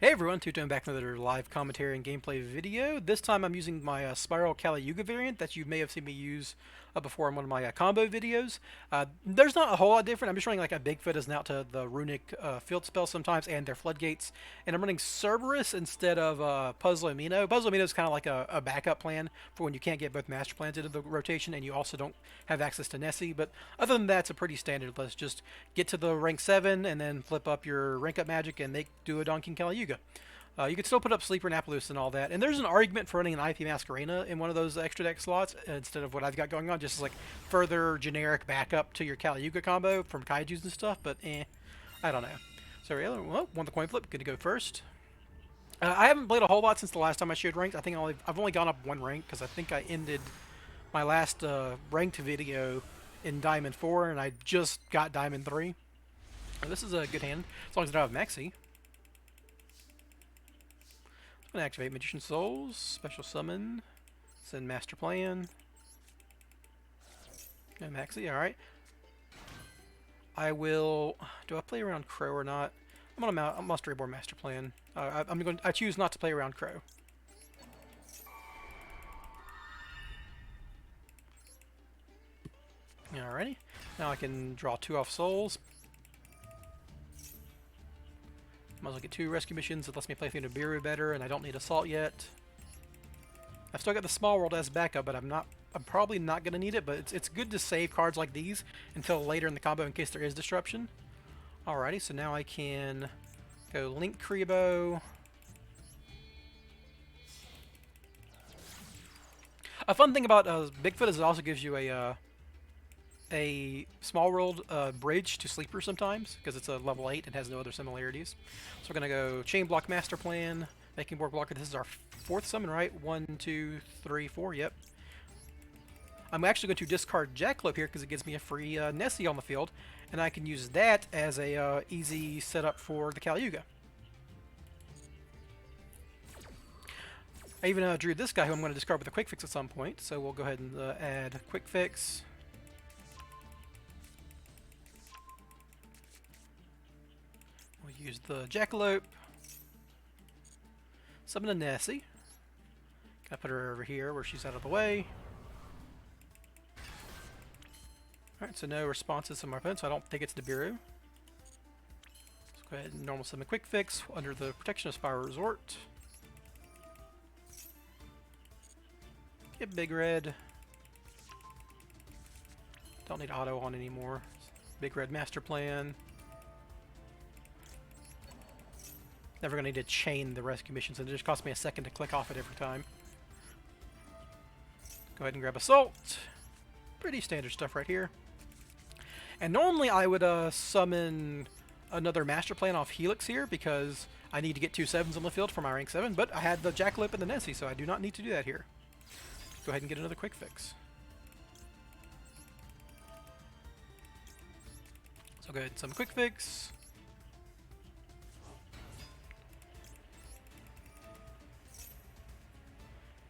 Hey everyone, Tuto back with another live commentary and gameplay video. This time I'm using my Spyral Yuga variant that you may have seen me use before in one of my combo videos. There's not a whole lot different. I'm just running like a Bigfoot as an out to the runic field spell sometimes and their floodgates. And I'm running Cerberus instead of Puzzle Amino. Puzzle Amino is kind of like a backup plan for when you can't get both master plans into the rotation and you also don't have access to Nessie. But other than that, it's a pretty standard list. Just get to the rank 7 and then flip up your rank up magic and do a Donkey Kong Yuga. You could still put up Sleeper and Appaloosa and all that. And there's an argument for running an IP Masquerena in one of those extra deck slots instead of what I've got going on, just as like further generic backup to your Kali Yuga combo from Kaijus and stuff, but I don't know. So, yeah, well, won the coin flip. Good to go first. I haven't played a whole lot since the last time I showed ranked. I think I've only gone up one rank because I think I ended my last ranked video in Diamond 4 and I just got Diamond 3. This is a good hand, as long as I don't have Maxi. I'm going to activate Magician Souls, Special Summon, send Master Plan. No Maxi, alright. I will... Do I play around Crow or not? I'm going to muster reborn Master Plan. I choose not to play around Crow. Alrighty. Now I can draw 2 off Souls. Might as well get 2 rescue missions. It lets me play through Nibiru better, and I don't need Assault yet. I've still got the Small World as backup, but I'm probably not going to need it, but it's good to save cards like these until later in the combo in case there is disruption. Alrighty, so now I can go Link Kribo. A fun thing about Bigfoot is it also gives you a Small World bridge to Sleeper sometimes, because it's a level 8 and has no other similarities. So we're going to go Chain Block Master Plan, Making Board Blocker. This is our 4th summon, right? 1, 2, 3, 4, yep. I'm actually going to discard Jackalope here because it gives me a free Nessie on the field, and I can use that as a easy setup for the Kali Yuga. I even drew this guy who I'm going to discard with a Quick Fix at some point, so we'll go ahead and add Quick Fix. We'll use the Jackalope. Summon a Nessie. Can I put her over here where she's out of the way? Alright, so no responses from my opponent, so I don't think it's Nibiru. Let's go ahead and normal summon Quick Fix under the protection of Spyral Resort. Get Big Red. Don't need auto on anymore. Big Red Master Plan. Never going to need to chain the rescue missions, and it just costs me a second to click off it every time. Go ahead and grab Assault. Pretty standard stuff right here. And normally I would summon another Master Plan off Helix here, because I need to get 2 7s on the field for my rank 7, but I had the Jackalope and the Nessie, so I do not need to do that here. Go ahead and get another Quick Fix. So go ahead and summon Quick Fix.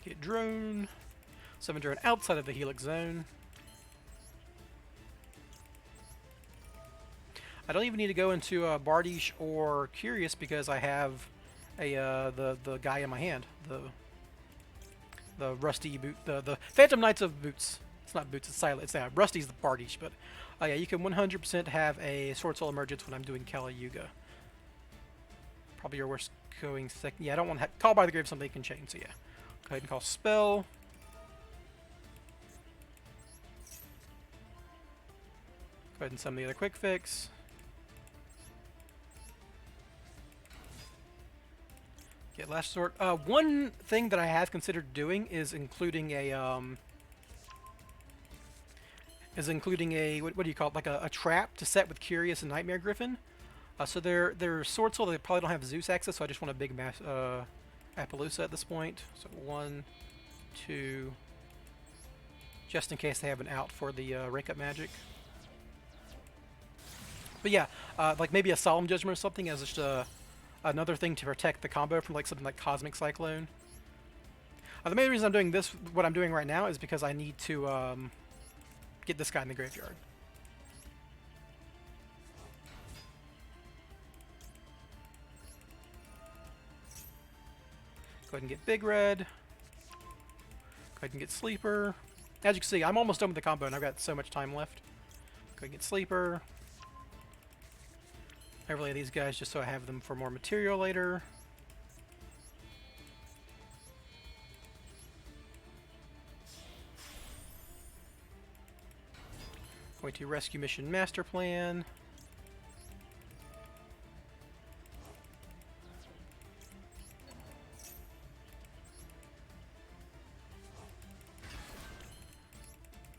Get Drone. Summon Drone outside of the Helix zone. I don't even need to go into Bardiche or Curious because I have a the guy in my hand, the Rusty boot, the Phantom Knights of Boots. It's not Boots, it's Silent. It's Rusty's the Bardiche, but yeah, you can 100% have a Sword Soul Emergence when I'm doing Kali Yuga. Probably your worst going second. Yeah, I don't want to call by the grave something can chain. So yeah, go ahead and call Spell. Go ahead and summon the other Quick Fix. Get Last Resort. One thing that I have considered doing is including a what do you call it? Like a trap to set with Curious and Nightmare Griffin. So they're Sword Soul. They probably don't have Zeus access, so I just want a big Appaloosa at this point. So 1, 2, just in case they have an out for the rank up magic. But yeah, like maybe a Solemn Judgment or something as just another thing to protect the combo from like something like Cosmic Cyclone. The main reason I'm doing this, what I'm doing right now, is because I need to get this guy in the graveyard. Go ahead and get Big Red. Go ahead and get Sleeper. As you can see, I'm almost done with the combo, and I've got so much time left. Go ahead and get Sleeper. Overlay these guys just so I have them for more material later. Going to Rescue Mission Master Plan.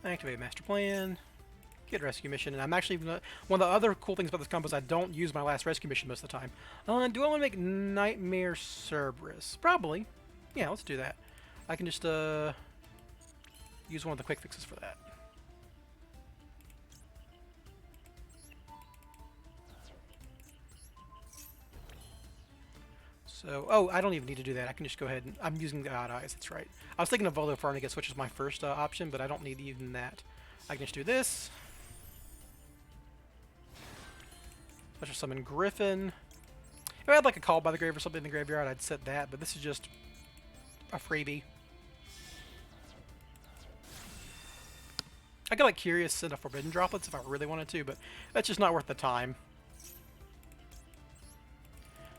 Activate Master Plan. Get Rescue Mission. And I'm actually... one of the other cool things about this combo is I don't use my last Rescue Mission most of the time. Do I want to make Nightmare Cerberus? Probably. Yeah, let's do that. I can just use one of the quick fixes for that. So, oh, I don't even need to do that. I can just go ahead and... I'm using the Odd Eyes, that's right. I was thinking of Volo Farnigus, which is my first option, but I don't need even that. I can just do this. Special Summon Griffin. If I had like a Call by the Grave or something in the graveyard, I'd set that, but this is just a freebie. I could like Curious send a Forbidden Droplets if I really wanted to, but that's just not worth the time.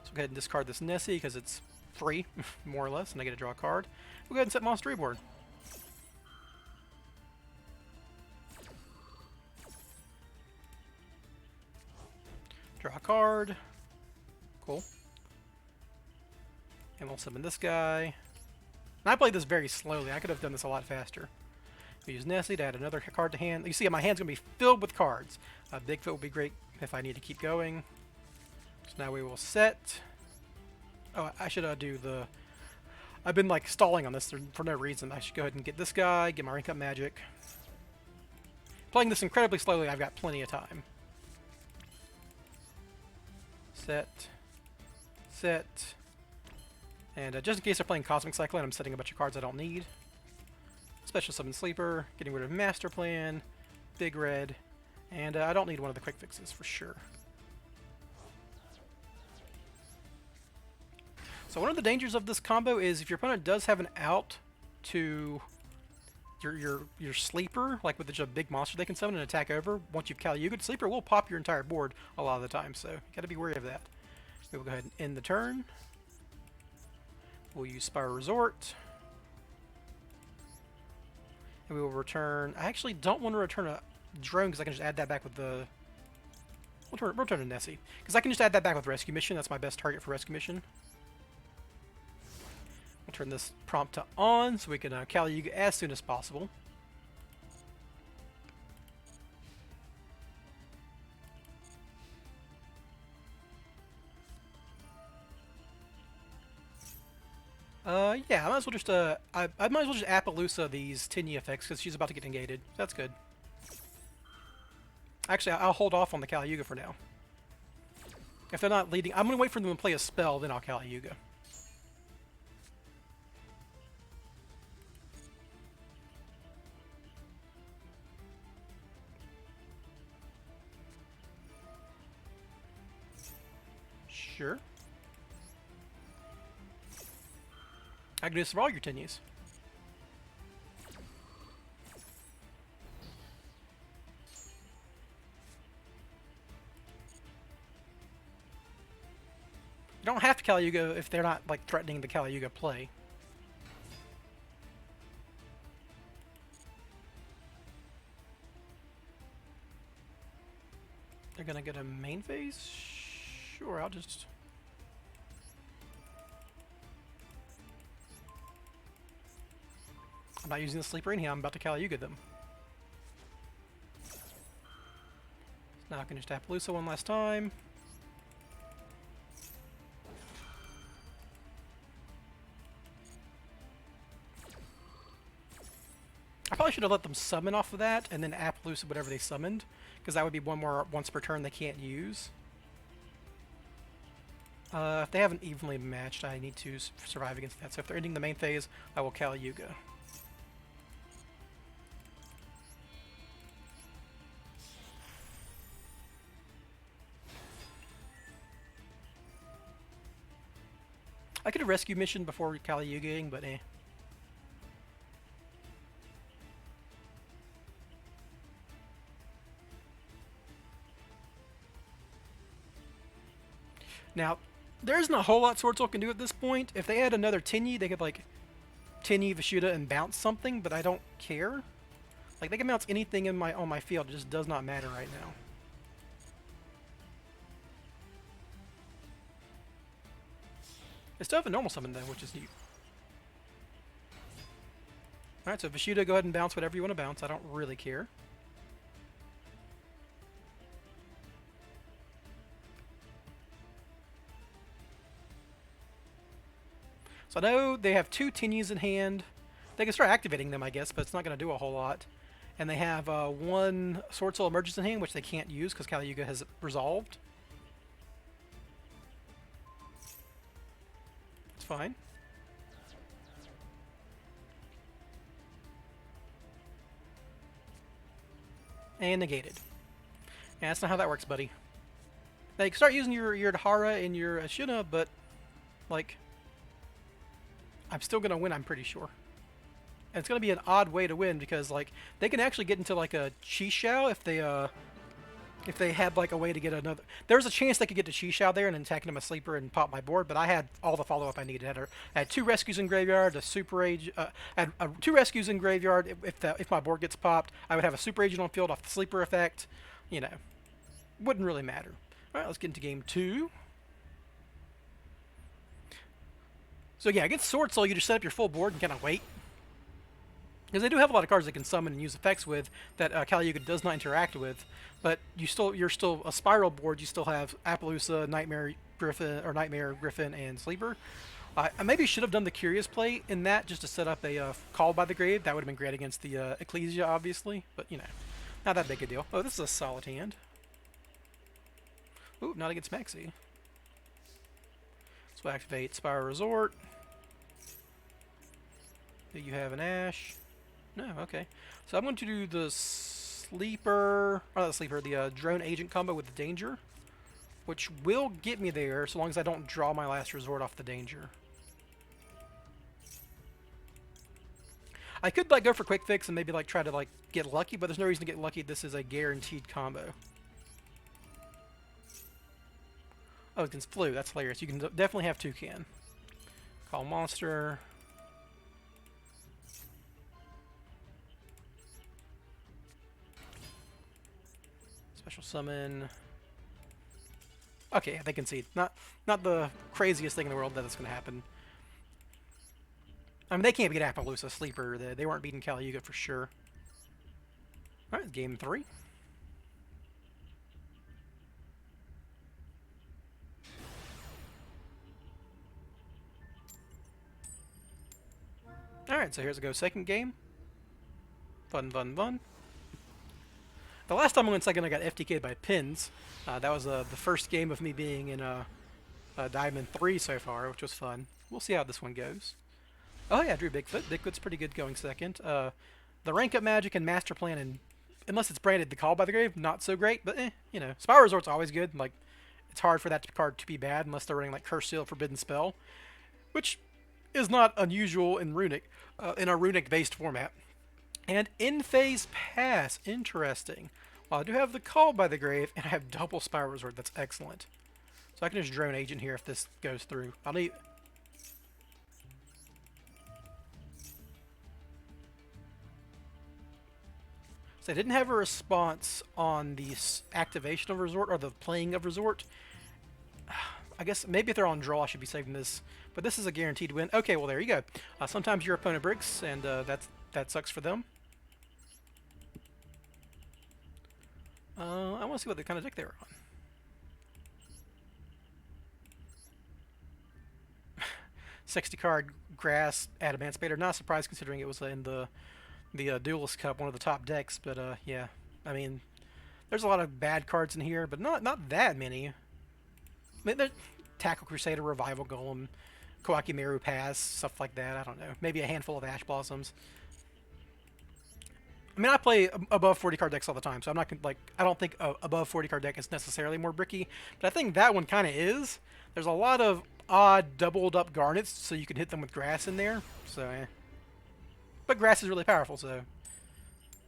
So go ahead and discard this Nessie because it's free, more or less, and I get to draw a card. We'll go ahead and set Monster Reborn. Draw a card. Cool. And we'll summon this guy. And I played this very slowly. I could have done this a lot faster. We use Nessie to add another card to hand. You see, my hand's going to be filled with cards. Bigfoot will be great if I need to keep going. So now we will set... Oh, I should do the... I've been like stalling on this for no reason. I should go ahead and get this guy, get my Rank Up Magic. Playing this incredibly slowly, I've got plenty of time. Set. Set. And just in case they're playing Cosmic Cyclone, I'm setting a bunch of cards I don't need. Special Summon Sleeper, getting rid of Master Plan, Big Red, and I don't need one of the quick fixes for sure. So one of the dangers of this combo is if your opponent does have an out to your Sleeper, like with just a big monster they can summon and attack over, once you've Kali Yuga, Sleeper will pop your entire board a lot of the time, so you gotta be wary of that. We will go ahead and end the turn. We'll use Spyral Resort. And we will return... I actually don't want to return a drone because I can just add that back with the... We'll return a Nessie. Because I can just add that back with Rescue Mission. That's my best target for Rescue Mission. We'll turn this prompt to on so we can Kali Yuga as soon as possible. Yeah, I might as well just, I might as well just Appaloosa these Tinny effects, because she's about to get negated. That's good. Actually, I'll hold off on the Kali Yuga for now. If they're not leading, I'm going to wait for them to play a spell, then I'll Kali Yuga. Sure. I can do this for all your Tinnies. You don't have to Kali Yuga if they're not like threatening the Kali Yuga play. They're gonna get a main phase? Sure, I'll just... I'm not using the Sleeper in here, I'm about to Kali Yuga them. Now I can just Appaloosa one last time. I probably should have let them summon off of that, and then Appaloosa whatever they summoned, because that would be one more once per turn they can't use. If they haven't evenly matched, I need to survive against that. So if they're ending the main phase, I will Kali Yuga. I could have rescue mission before Kali Yugaing, but eh. Now, there isn't a whole lot Swordsoul can do at this point. If they had another Tinyi, they could like Tinyi Vishuda and bounce something, but I don't care. Like they can bounce anything in my on my field, it just does not matter right now. They still have a normal summon though, which is neat. Alright, so Vishuda, go ahead and bounce whatever you want to bounce. I don't really care. So I know they have 2 Tinyis in hand. They can start activating them, I guess, but it's not going to do a whole lot. And they have 1 Sword Soul Emergence in hand, which they can't use because Kali Yuga has resolved. It's fine. And negated. Yeah, that's not how that works, buddy. Now you can start using your Dahara and your Ashina, but, like, I'm still going to win, I'm pretty sure. And it's going to be an odd way to win because, like, they can actually get into, like, a Chi-Shao if they had, like, a way to get another... There's a chance they could get to Chi-Shao there and then attacking him a sleeper and pop my board, but I had all the follow-up I needed. I had 2 rescues in graveyard, a super age... I had 2 rescues in graveyard. If my board gets popped, I would have a super agent on field off the sleeper effect. You know, wouldn't really matter. All right, let's get into game 2. So yeah, against Sword Soul, you just set up your full board and kind of wait. Because they do have a lot of cards they can summon and use effects with that Kali Yuga does not interact with. But you're still a Spyral board. You still have Appaloosa, Nightmare Griffin, and Sleeper. I maybe should have done the Curious play in that just to set up a Call by the Grave. That would have been great against the Ecclesia, obviously. But, you know, not that big a deal. Oh, this is a solid hand. Ooh, not against Maxi. So activate Spyral Resort. Do you have an Ash? No, okay. So I'm going to do the Sleeper, or not the Sleeper, the Drone Agent combo with the Danger, which will get me there so long as I don't draw my last resort off the Danger. I could like go for Quick Fix and maybe like try to like get lucky, but there's no reason to get lucky. This is a guaranteed combo. Oh, against Flu, that's hilarious. You can definitely have Toucan. Call Monster. Special summon. Okay, they concede. Not the craziest thing in the world that is going to happen. I mean, they can't beat Appaloosa Sleeper. They weren't beating Kali Yuga for sure. Alright, game 3. Alright, so here's a go. Second game. Fun, fun, fun. The last time I went second, I got FTK'd by pins. That was the first game of me being in Diamond 3 so far, which was fun. We'll see how this one goes. Oh yeah, I drew Bigfoot. Bigfoot's pretty good going second. The rank up magic and master plan, and unless it's branded the Call by the Grave, not so great. But you know, Spyral Resort's always good. Like, it's hard for that card to be bad unless they're running like Curse Seal, Forbidden Spell, which is not unusual in Runic, in a Runic-based format. And in phase pass, interesting. Well, I do have the Call by the Grave, and I have double Spyral Resort. That's excellent. So I can just Drone Agent here if this goes through. I'll need. So I didn't have a response on the activation of Resort or the playing of Resort. I guess maybe if they're on draw, I should be saving this. But this is a guaranteed win. Okay, well, there you go. Sometimes your opponent bricks, and that sucks for them. I want to see what kind of deck they were on. 60 card Grass Adamantipator. Not surprised considering it was in the Duelist Cup, one of the top decks. But yeah, I mean, there's a lot of bad cards in here, but not that many. I mean, there's Tackle Crusader, Revival Golem, Kowakimeru Pass, stuff like that. I don't know. Maybe a handful of Ash Blossoms. I mean, I play above 40 card decks all the time, so I'm not like, I don't think a above 40 card deck is necessarily more bricky, but I think that one kind of is. There's a lot of odd doubled up garnets, so you can hit them with grass in there. So, but grass is really powerful, so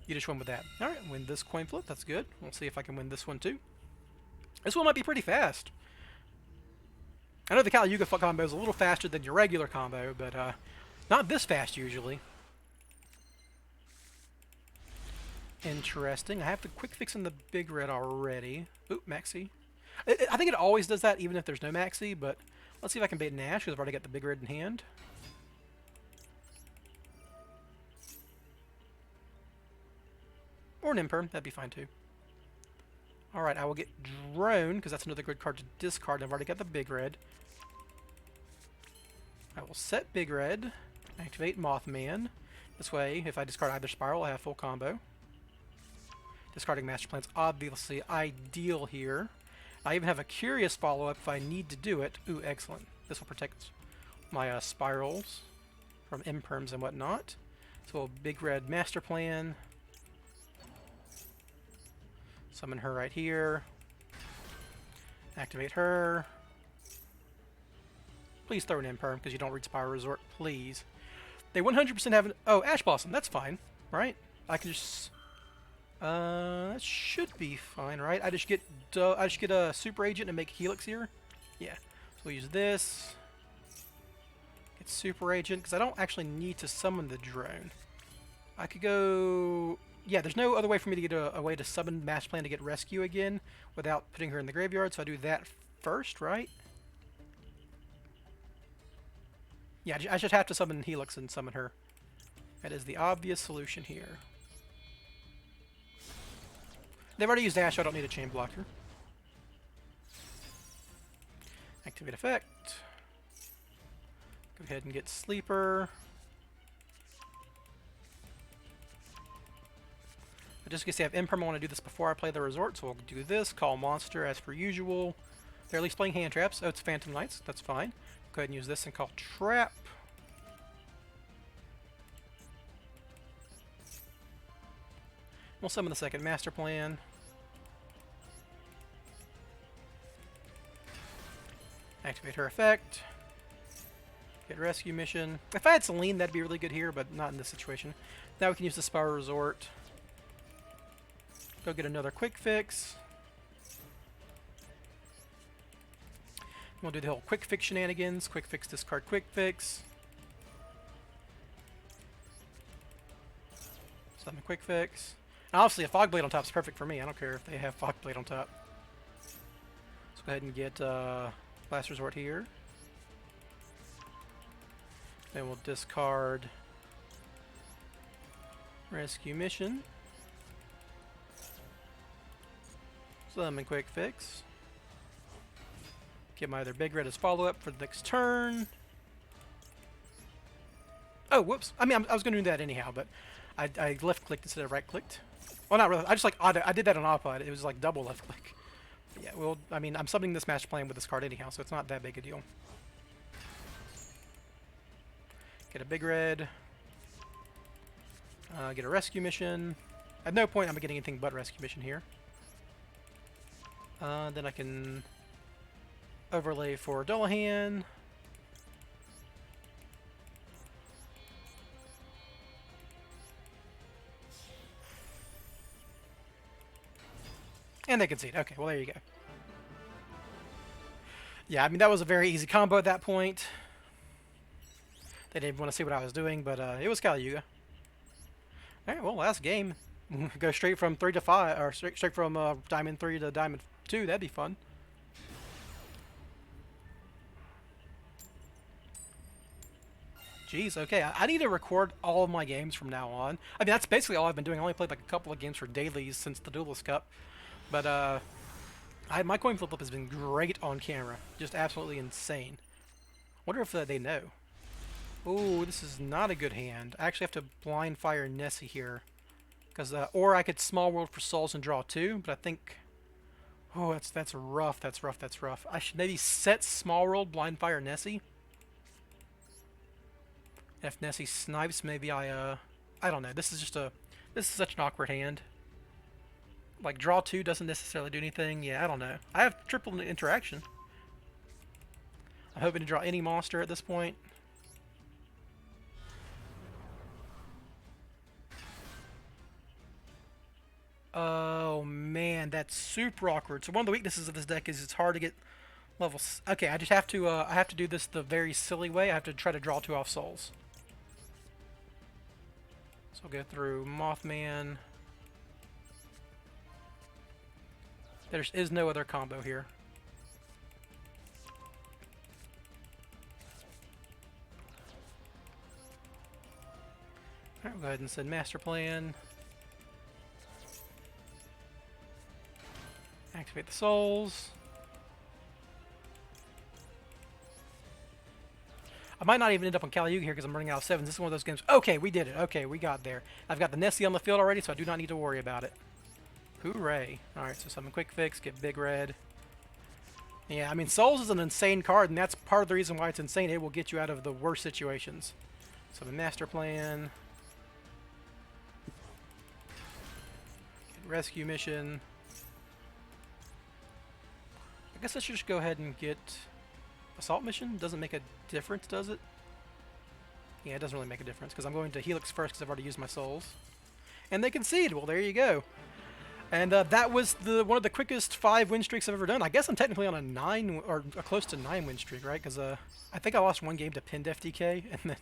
you just win with that. All right, win this coin flip. That's good. We'll see if I can win this one too. This one might be pretty fast. I know the Kali Yuga combo is a little faster than your regular combo, but not this fast usually. Interesting. I have the quick fix in the big red already. Oop, maxi. I think it always does that even if there's no maxi, but let's see if I can bait an Ash because I've already got the big red in hand. Or an Imperm, that'd be fine too. Alright, I will get Drone because that's another good card to discard. I've already got the big red. I will set big red, activate Mothman. This way, if I discard either Spyral, I have full combo. Discarding Master Plan's obviously ideal here. I even have a Curious follow-up if I need to do it. Ooh, excellent. This will protect my Spirals from Imperms and whatnot. So big red Master Plan. Summon her right here. Activate her. Please throw an Imperm because you don't read Spyral Resort, please. They 100% have an... Oh, Ash Blossom, that's fine, right? I can just... that should be fine, right? I just get a Super Agent and make Helix here. Yeah. So we'll use this. Get Super Agent, because I don't actually need to summon the drone. I could go... Yeah, there's no other way for me to get a way to summon Master Plan to get Rescue again without putting her in the graveyard, so I do that first, right? Yeah, I should have to summon Helix and summon her. That is the obvious solution here. They've already used Ash, so I don't need a chain blocker. Activate effect. Go ahead and get Sleeper. But just in case I have Imperm, I want to do this before I play the Resort, so we'll do this. Call Monster as per usual. They're at least playing hand traps. Oh, it's Phantom Knights. That's fine. Go ahead and use this and call Trap. We'll summon the second Master Plan. Activate her effect. Get Rescue Mission. If I had Celine, that'd be really good here, but not in this situation. Now we can use the Spyral Resort. Go get another Quick Fix. We'll do the whole Quick Fix shenanigans. Quick Fix, discard Quick Fix. Summon Quick Fix. And obviously a Fog Blade on top is perfect for me. I don't care if they have Fog Blade on top. Let's go ahead and get Last Resort here. Then we'll discard Rescue Mission. Summon Quick Fix. Get my other big red as follow-up for the next turn. Oh, whoops. I mean, I was going to do that anyhow, but I left-clicked instead of right-clicked. Well, not really. I just, like, I did that on autopilot. It was, like, double left-click. Yeah, well, I mean, I'm summoning this Master Plan with this card anyhow, so it's not that big a deal. Get a big red. Get a Rescue Mission. At no point I'm getting anything but Rescue Mission here. Then I can overlay for Dullahan. And they concede. Okay, well there you go. Yeah, I mean that was a very easy combo at that point. They didn't want to see what I was doing, but it was Kali Yuga. Alright, well last game. Go straight from 3 to 5, or straight from Diamond 3 to Diamond 2, that'd be fun. Jeez, okay, I need to record all of my games from now on. I mean, that's basically all I've been doing. I only played like a couple of games for dailies since the Duelist Cup. But, my coin flip-up has been great on camera. Just absolutely insane. Wonder if they know. Ooh, this is not a good hand. I actually have to blind fire Nessie here. Because, or I could Small World for Souls and draw 2, but I think... Oh, that's rough, that's rough, that's rough. I should maybe set Small World, blind fire Nessie. If Nessie snipes, maybe I don't know. This is such an awkward hand. Like, draw 2 doesn't necessarily do anything. Yeah, I don't know. I have triple interaction. I'm hoping to draw any monster at this point. Oh man, that's super awkward. So one of the weaknesses of this deck is it's hard to get levels. Okay, I just have to I have to do this the very silly way. I have to try to draw 2 off souls. So I'll go through Mothman. There is no other combo here. Alright, we'll go ahead and send Master Plan. Activate the souls. I might not even end up on Kali Yuga here because I'm running out of 7s. This is one of those games. Okay, we did it. Okay, we got there. I've got the Nessie on the field already, so I do not need to worry about it. Hooray. Alright, so summon Quick Fix, get Big Red. Yeah, I mean, Souls is an insane card, and that's part of the reason why it's insane. It will get you out of the worst situations. Summon Master Plan. Get Rescue Mission. I guess I should just go ahead and get Assault Mission. Doesn't make a difference, does it? Yeah, it doesn't really make a difference because I'm going to Helix first because I've already used my souls. And they concede. Well, there you go. And that was one of the quickest 5 win streaks I've ever done. I guess I'm technically on a 9 or a close to 9 win streak, right? Because I think I lost 1 game to pinned FDK, and then,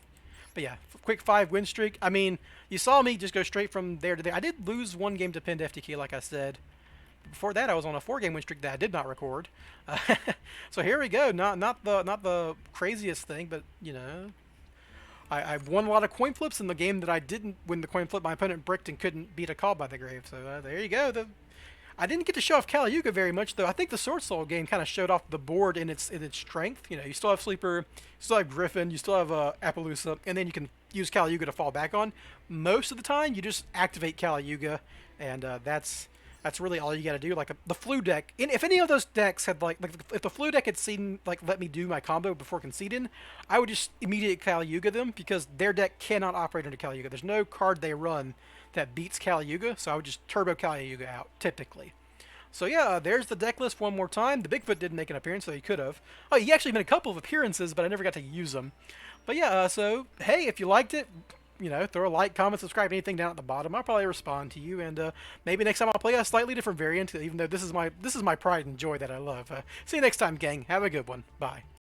but yeah, quick 5 win streak. I mean, you saw me just go straight from there to there. I did lose 1 game to pinned FDK, like I said. Before that, I was on a 4-game win streak that I did not record. So here we go. Not the craziest thing, but you know, I've won a lot of coin flips in the game that I didn't win the coin flip. My opponent bricked and couldn't beat a Call by the Grave. So there you go. I didn't get to show off Kali Yuga very much, though. I think the Sword Soul game kind of showed off the board in its strength. You know, you still have Sleeper, you still have Griffin, you still have Appaloosa, and then you can use Kali Yuga to fall back on. Most of the time, you just activate Kali Yuga, and that's really all you got to do. Like the Flu deck, if any of those decks had like if the Flu deck had seen let me do my combo before conceding, I would just immediately Kali Yuga them because their deck cannot operate under Kali Yuga. There's no card they run that beats Kali Yuga, so I would just turbo Kali Yuga out typically. So yeah, there's the deck list one more time. The Bigfoot didn't make an appearance, so he could have. Oh, he actually made a couple of appearances, but I never got to use them. But yeah, so hey, if you liked it, you know, throw a like, comment, subscribe, anything down at the bottom. I'll probably respond to you, and maybe next time I'll play a slightly different variant. Even though this is my pride and joy that I love. See you next time, gang. Have a good one. Bye.